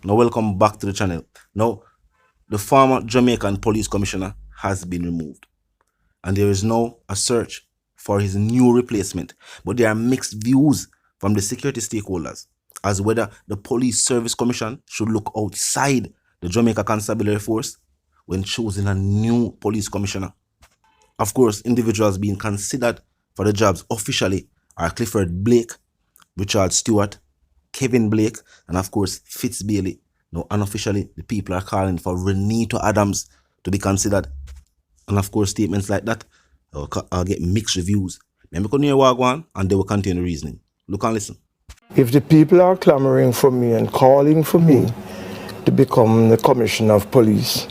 Now welcome back to the channel. Now, the former Jamaican police commissioner has been removed, and there is now a search for his new replacement. But there are mixed views from the security stakeholders as whether the Police Service Commission should look outside the Jamaica Constabulary Force when choosing a new police commissioner. Of course, individuals being considered for the jobs officially are Clifford Blake, Richard Stewart, Kevin Blake, and of course Fitz Bailey. Now, unofficially, the people are calling for Reneto Adams to be considered. And of course, statements like that get mixed reviews. Maybe can hear what one, and they will contain the reasoning. Look and listen. If the people are clamoring for me and calling for me to become the Commissioner of Police,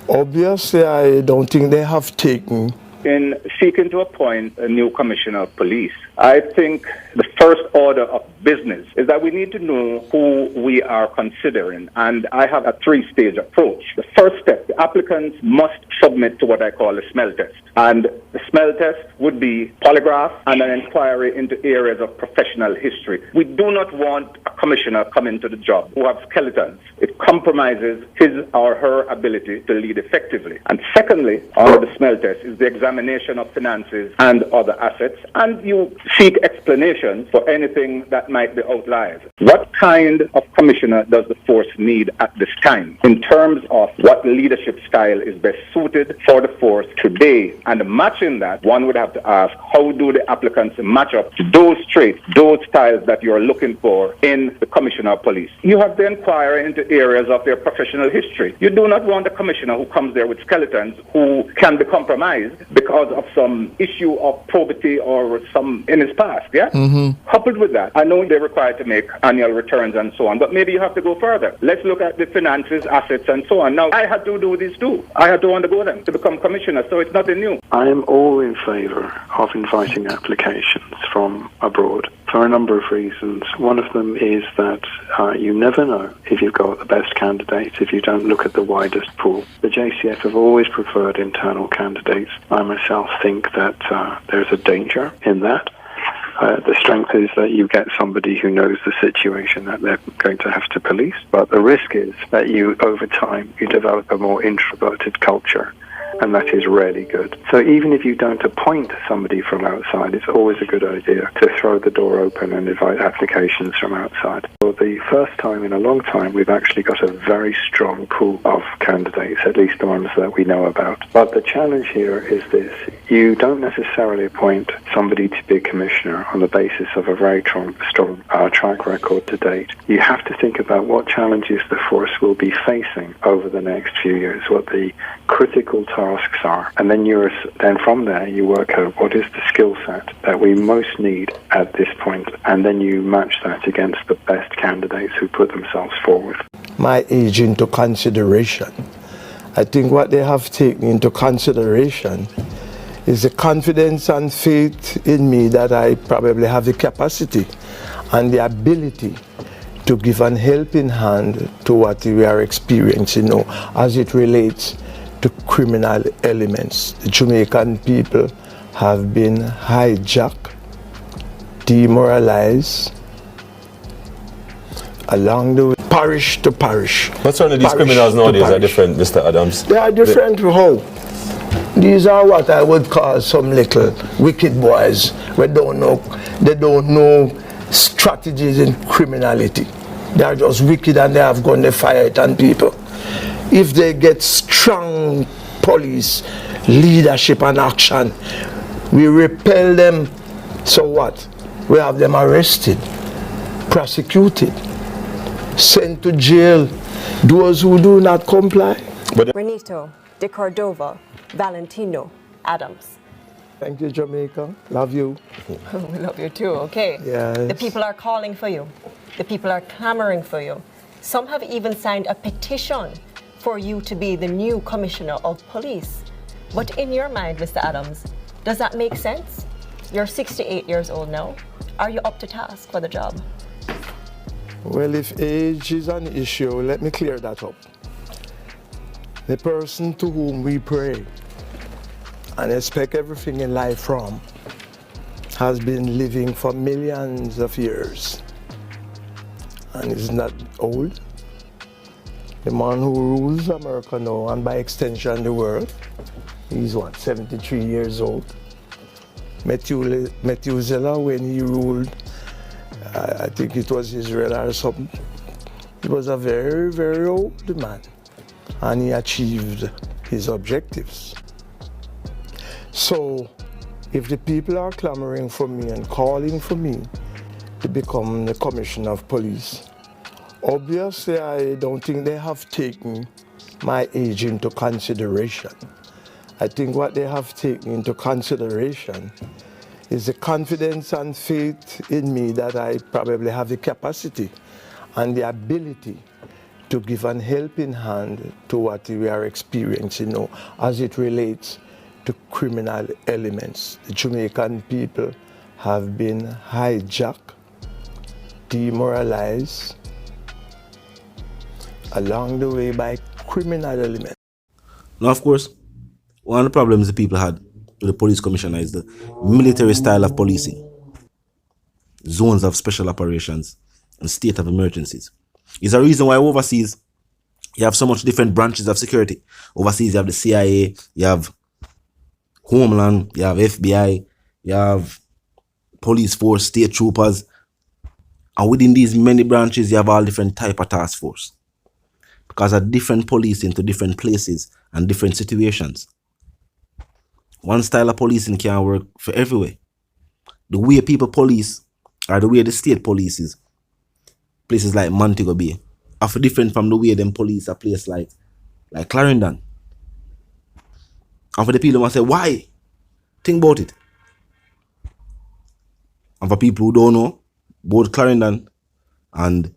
obviously I don't think they have taken. In seeking to appoint a new Commissioner of Police, I think the first order of business is that we need to know who we are considering, and I have a three-stage approach. The first step, the applicants must submit to what I call a smell test, and the smell test would be polygraph and an inquiry into areas of professional history. We do not want a commissioner coming to the job who have skeletons. It compromises his or her ability to lead effectively. And secondly, under the smell test is the examination of finances and other assets, and you seek explanations for anything that might be outliers. What kind of commissioner does the force need at this time in terms of what leadership style is best suited for the force today? And matching that, one would have to ask, how do the applicants match up to those traits, those styles that you're looking for in the Commissioner of Police? You have to inquire into areas of their professional history. You do not want a commissioner who comes there with skeletons who can be compromised because of some issue of probity or some in his past, yeah? Coupled with that, I know they're required to make annual returns and so on, but maybe you have to go further. Let's look at the finances, assets, and so on. Now, I had to do these too. I had to undergo them to become commissioner, so it's nothing new. I am all in favour of inviting applications from abroad for a number of reasons. One of them is that you never know if you've got the best candidates if you don't look at the widest pool. The JCF have always preferred internal candidates. I myself think that there's a danger in that. The strength is that you get somebody who knows the situation that they're going to have to police, but the risk is that over time, you develop a more introverted culture, and that is rarely good. So even if you don't appoint somebody from outside, it's always a good idea to throw the door open and invite applications from outside. For the first time in a long time, we've actually got a very strong pool of candidates, at least the ones that we know about. But the challenge here is this. You don't necessarily appoint somebody to be a commissioner on the basis of a very strong track record to date. You have to think about what challenges the force will be facing over the next few years, what the critical tasks are, and then from there you work out what is the skill set that we most need at this point, and then you match that against the best candidates who put themselves forward. My age into consideration. I think what they have taken into consideration is the confidence and faith in me that I probably have the capacity and the ability to give an helping hand to what we are experiencing now as it relates to criminal elements. The Jamaican people have been hijacked, demoralized, along the way, parish to parish. But certainly these criminals nowadays are different, Mr. Adams. They are different how? These are what I would call some little wicked boys. They don't know strategies in criminality. They are just wicked and they have gone to fire it on people. If they get strong police leadership and action, we repel them. So what? We have them arrested, prosecuted, sent to jail. Those who do not comply. Reneto, De Cordova, Valentino, Adams. Thank you, Jamaica. Love you. We love you too, okay. Yes. The people are calling for you. The people are clamoring for you. Some have even signed a petition for you to be the new Commissioner of Police. But in your mind, Mr. Adams, does that make sense? You're 68 years old now. Are you up to task for the job? Well, if age is an issue, let me clear that up. The person to whom we pray and expect everything in life from has been living for millions of years and is not old, the man who rules America now and by extension the world. He's 73 years old. Methuselah, when he ruled, I think it was Israel or something, he was a very, very old man, and he achieved his objectives. So, if the people are clamoring for me and calling for me to become the Commissioner of Police, obviously I don't think they have taken my age into consideration. I think what they have taken into consideration is the confidence and faith in me that I probably have the capacity and the ability to give an helping hand to what we are experiencing now as it relates to criminal elements. The Jamaican people have been hijacked, demoralized along the way by criminal elements. Now, of course, one of the problems the people had with the police commissioner is the military style of policing, zones of special operations, and state of emergencies. It's a reason why overseas you have so much different branches of security. Overseas you have the CIA, you have Homeland, you have FBI, you have police force, state troopers, and within these many branches you have all different type of task force, because of different policing to different places and different situations. One style of policing can't work for everywhere. The way people police, or the way the state polices places like Montego Bay, are different from the way them police a place like Clarendon. And for the people who want to say, why? Think about it. And for people who don't know, both Clarendon and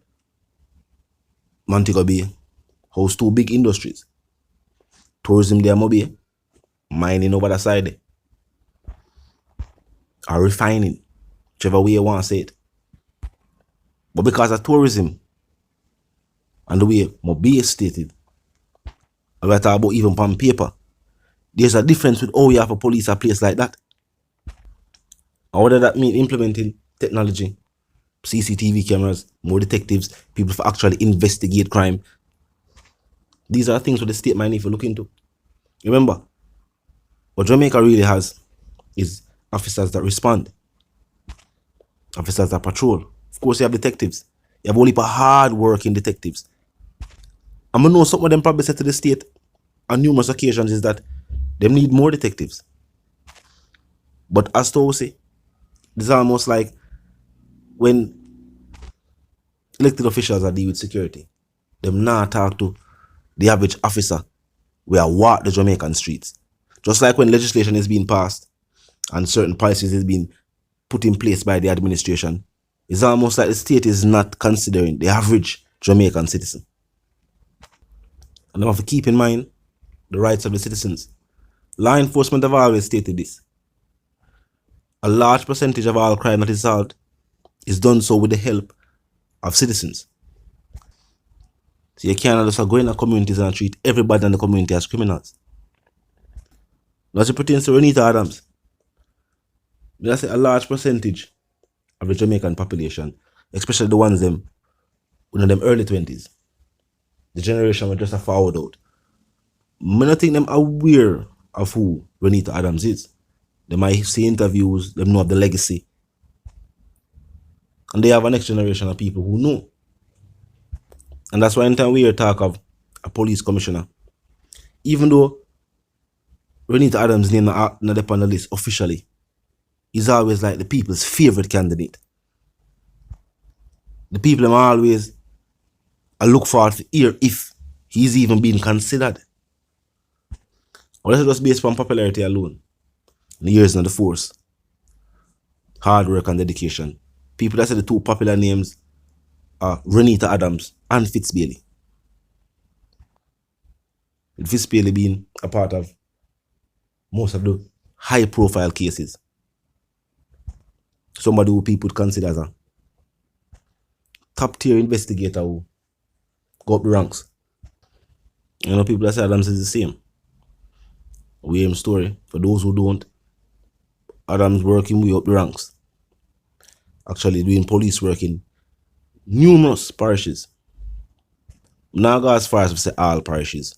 Montego Bay host two big industries. Tourism there, Moby, mining over the side, or refining, whichever way you want to say it. But because of tourism and the way Moby is stated, and we're talking about even on paper, there's a difference with how you have a police a place like that. And what does that mean? Implementing technology, CCTV cameras, more detectives, people for actually investigate crime. These are things that the state might need to look into. Remember, what Jamaica really has is officers that respond, officers that patrol. Of course, you have detectives. You have only hard-working detectives. And I know some of them probably said to the state on numerous occasions is that they need more detectives. But as to say, this is almost like when elected officials are dealing with security, them not talk to the average officer where walk the Jamaican streets. Just like when legislation is being passed and certain policies is being put in place by the administration, it's almost like the state is not considering the average Jamaican citizen. And I have to keep in mind the rights of the citizens. Law enforcement have always stated this. A large percentage of all crime that is solved is done so with the help of citizens. So you can't just go in the communities and treat everybody in the community as criminals. Now, as it pertains to Reneto Adams, that's a large percentage of the Jamaican population, especially the ones them in them early 20s, the generation were just a forward out. I don't think them aware of who Reneto Adams is. They might see interviews, they know of the legacy. And they have a next generation of people who know. And that's why anytime we hear talk of a police commissioner, even though Reneto Adams' name not up on the list officially, he's always like the people's favorite candidate. The people them always look forward to hear if he's even being considered. Or that's just based on popularity alone. The years in the force, hard work and dedication. People that say the two popular names are Reneto Adams and Fitzbailey. With Fitzbailey being a part of most of the high profile cases. Somebody who people would consider as a top tier investigator who go up the ranks. You know, people that say Adams is the same. William story, for those who don't, Adams working way up the ranks. Actually doing police work in numerous parishes. Now go as far as to say all parishes.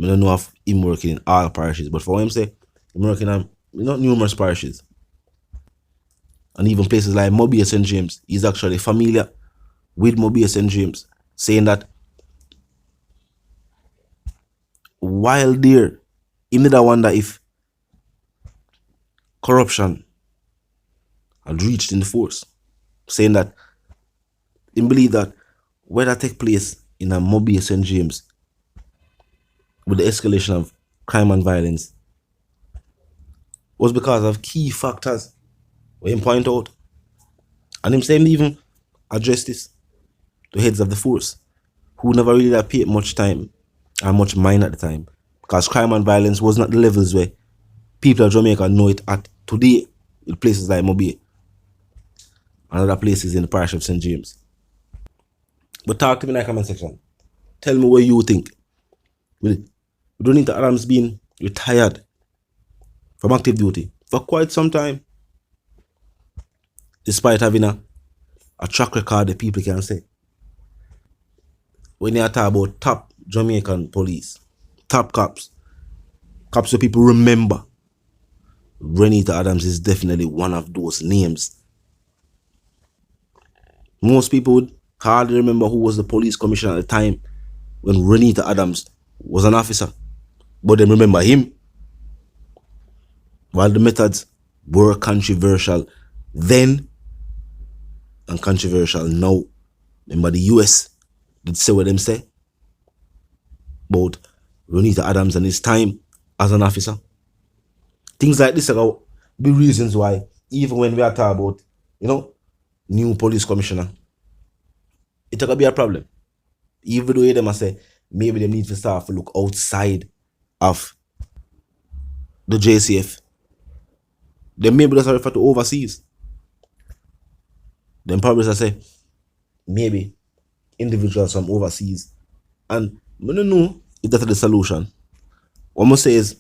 I don't know if him working in all parishes, but for what him say, him working on numerous parishes. And even places like Mobile St. James, he's actually familiar with Mobile St. James, saying that while there, he never wonder if corruption had reached in the force. Saying that he believe that whether take place in a Mobile St. James with the escalation of crime and violence was because of key factors where him point out. And him saying even address this to heads of the force who never really paid much time and much mind at the time, because crime and violence was not the levels where people of Jamaica know it at today in places like Mobile and other places in the parish of St. James. But talk to me in the comment section. Tell me what you think. With Reneto Adams being retired from active duty for quite some time, despite having a track record that people can say. When you talk about top Jamaican police, top cops that people remember, Reneto Adams is definitely one of those names. Most people would hardly remember who was the police commissioner at the time when Reneto Adams was an officer, but they remember him. While the methods were controversial then and controversial now, remember the US did say what them say about Reneto Adams and his time as an officer. Things like this are the reasons why, even when we are talking about, new police commissioner, it's going to be a problem. Even though them say maybe they need to start to look outside of the JCF. Then maybe that's refer to overseas. Then probably say maybe individuals from overseas. And I don't know if that's the solution. What I say is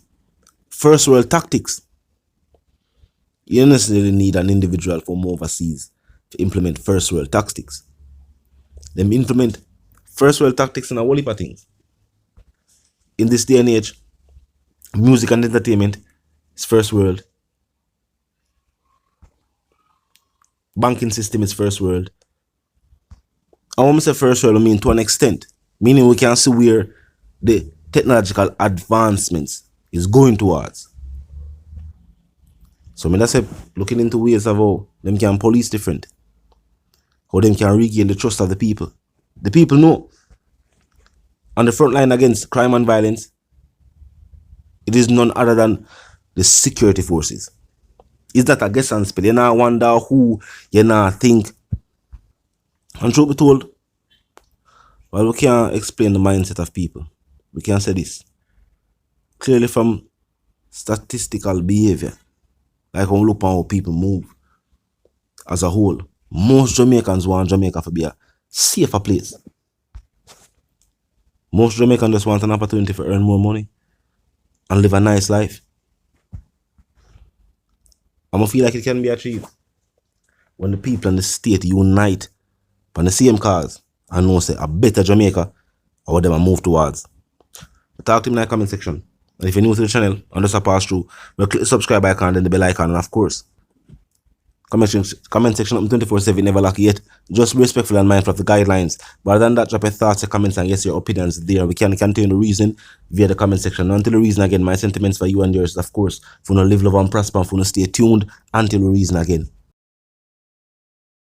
first world tactics. You don't necessarily need an individual from overseas to implement first world tactics. Them implement first world tactics in a whole heap of things. In this day and age, music and entertainment is first world. Banking system is first world. And when I say first world, I mean to an extent. Meaning we can see where the technological advancements is going towards. So I say looking into ways of how them can police different. How them can regain the trust of the people. The people know. On the front line against crime and violence, it is none other than the security forces. Is that a guess and spell? You not wonder who, you not think. And truth be told, well, we can't explain the mindset of people. We can say this. Clearly from statistical behavior, like when we look at how people move as a whole, most Jamaicans want Jamaica to be a safer place. Most Jamaicans just want an opportunity to earn more money and live a nice life. I'm going to feel like it can be achieved when the people and the state unite on the same cause and know say a better Jamaica or what them move towards. Talk to me in the comment section. And if you're new to the channel and just a pass through, click the subscribe icon and then the bell icon, and of course, comment section up 24/7, never lack yet. Just be respectful and mindful of the guidelines. But other than that, drop your thoughts, your comments, and yes, your opinions there. We can contain the reason via the comment section. Until the reason again, my sentiments for you and yours, of course, for no live, love, and prosper, for no stay tuned until the reason again.